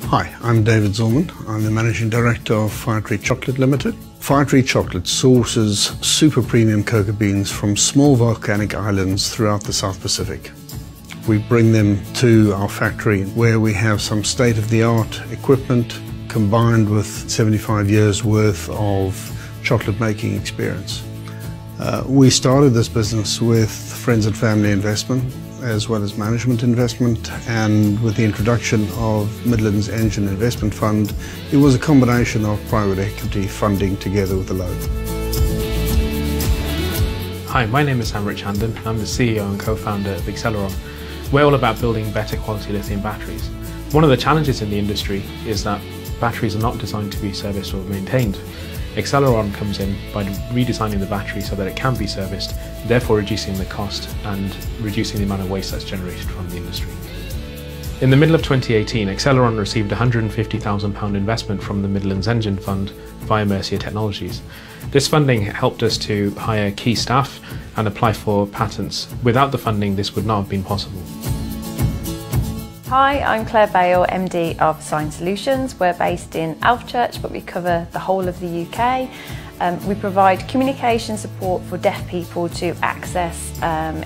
Hi, I'm David Zorman. I'm the Managing Director of Firetree Chocolate Limited. Firetree Chocolate sources super premium cocoa beans from small volcanic islands throughout the South Pacific. We bring them to our factory where we have some state-of-the-art equipment combined with 75 years worth of chocolate making experience. We started this business with friends and family investment as well as management investment, and with the introduction of Midlands Engine Investment Fund, it was a combination of private equity funding together with a loan. Hi, my name is Sam Richanden. I'm the CEO and co-founder of Acceleron. We're all about building better quality lithium batteries. One of the challenges in the industry is that batteries are not designed to be serviced or maintained. Acceleron comes in by redesigning the battery so that it can be serviced, therefore reducing the cost and reducing the amount of waste that's generated from the industry. In the middle of 2018, Acceleron received a £150,000 investment from the Midlands Engine Fund via Mercia Technologies. This funding helped us to hire key staff and apply for patents. Without the funding, this would not have been possible. Hi, I'm Claire Bale, MD of Sign Solutions. We're based in Alfchurch, but we cover the whole of the UK. We provide communication support for deaf people to access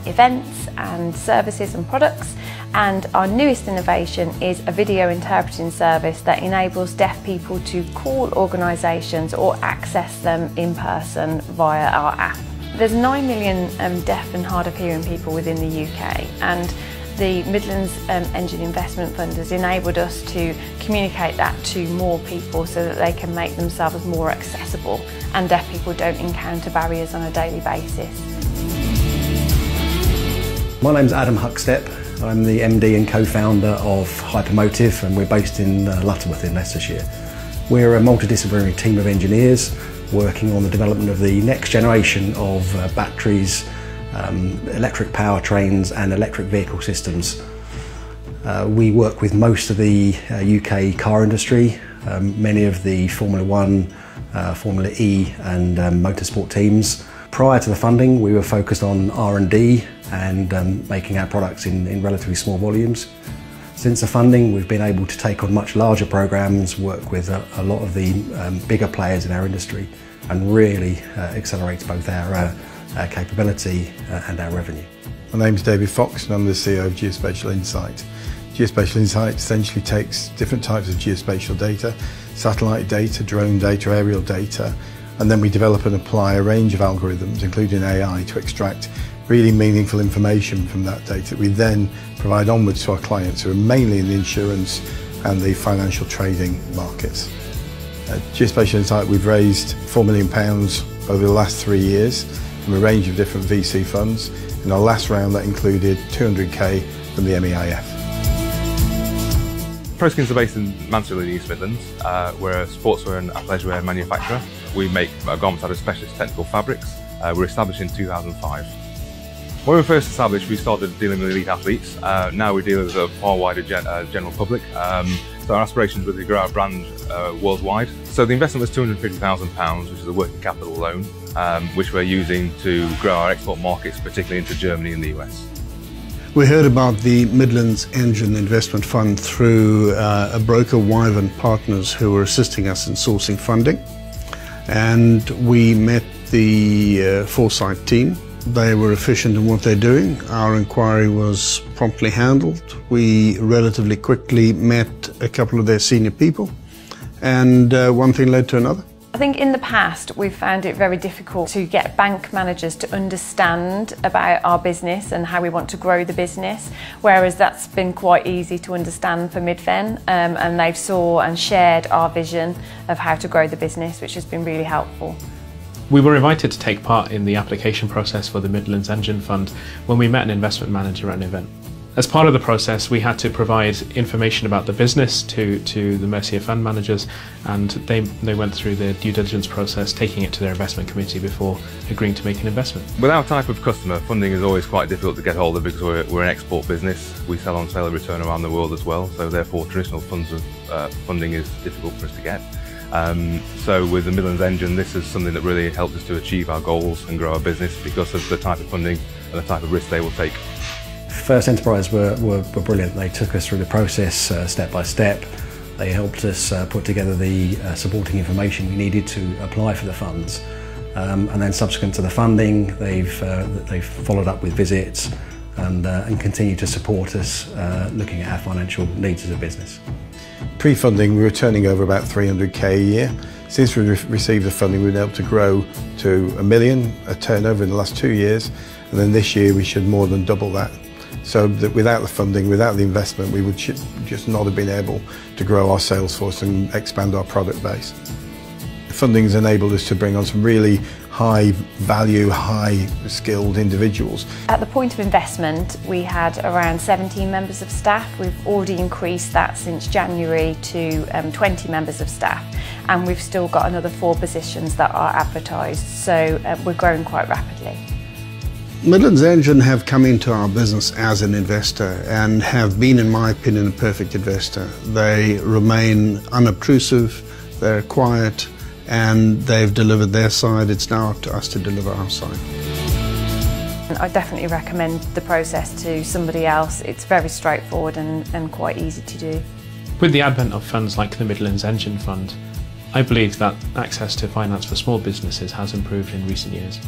events and services and products. And our newest innovation is a video interpreting service that enables deaf people to call organisations or access them in person via our app. There's 9 million deaf and hard of hearing people within the UK, and the Midlands Engine Investment Fund has enabled us to communicate that to more people so that they can make themselves more accessible and deaf people don't encounter barriers on a daily basis. My name's Adam Huckstep. I'm the MD and co-founder of Hypermotive, and we're based in Lutterworth in Leicestershire. We're a multidisciplinary team of engineers working on the development of the next generation of batteries, electric powertrains and electric vehicle systems. We work with most of the UK car industry, many of the Formula 1, Formula E and motorsport teams. Prior to the funding, we were focused on R&D and making our products in relatively small volumes. Since the funding, we've been able to take on much larger programs, work with a lot of the bigger players in our industry, and really accelerates both our capability and our revenue. My name's David Fox and I'm the CEO of Geospatial Insight. Geospatial Insight essentially takes different types of geospatial data, satellite data, drone data, aerial data, and then we develop and apply a range of algorithms, including AI, to extract really meaningful information from that data. We then provide onwards to our clients, who are mainly in the insurance and the financial trading markets. At Geospatial Insight, we've raised £4 million over the last 3 years from a range of different VC funds. In our last round, that included 200k from the MEIF. ProSkins are based in Mansfield in the East Midlands. We're a sportswear and athleisure manufacturer. We make garments out of specialist technical fabrics. We were established in 2005. When we were first established, we started dealing with elite athletes. Now we deal with a far wider general public. So our aspirations were to grow our brand worldwide. So the investment was £250,000, which is a working capital loan, which we're using to grow our export markets, particularly into Germany and the US. We heard about the Midlands Engine Investment Fund through a broker, Wyvern Partners, who were assisting us in sourcing funding. And we met the Foresight team. They were efficient in what they're doing. Our inquiry was promptly handled. We relatively quickly met a couple of their senior people, and one thing led to another. I think in the past we've found it very difficult to get bank managers to understand about our business and how we want to grow the business, whereas that's been quite easy to understand for Midfen, and they've saw and shared our vision of how to grow the business, which has been really helpful. We were invited to take part in the application process for the Midlands Engine Fund when we met an investment manager at an event. As part of the process, we had to provide information about the business to the Mercia fund managers, and they went through the due diligence process, taking it to their investment committee before agreeing to make an investment. With our type of customer, funding is always quite difficult to get hold of because we're an export business. We sell on sale and return around the world as well, so therefore traditional funds of funding is difficult for us to get. So with the Midlands Engine, this is something that really helped us to achieve our goals and grow our business because of the type of funding and the type of risk they will take. First Enterprise were brilliant. They took us through the process step by step. They helped us put together the supporting information we needed to apply for the funds. And then subsequent to the funding, they've followed up with visits and continue to support us looking at our financial needs as a business. Pre-funding, we were turning over about 300k a year. Since we received the funding, we've been able to grow to $1 million a turnover in the last 2 years, and then this year we should more than double that. So that without the funding, without the investment, we would just not have been able to grow our sales force and expand our product base. Funding has enabled us to bring on some really high value, high skilled individuals. At the point of investment, we had around 17 members of staff. We've already increased that since January to 20 members of staff, and we've still got another 4 positions that are advertised, so we're growing quite rapidly. Midlands Engine have come into our business as an investor and have been, in my opinion, a perfect investor. They remain unobtrusive, they're quiet, and they've delivered their side. It's now up to us to deliver our side. I definitely recommend the process to somebody else. It's very straightforward and quite easy to do. With the advent of funds like the Midlands Engine Fund, I believe that access to finance for small businesses has improved in recent years.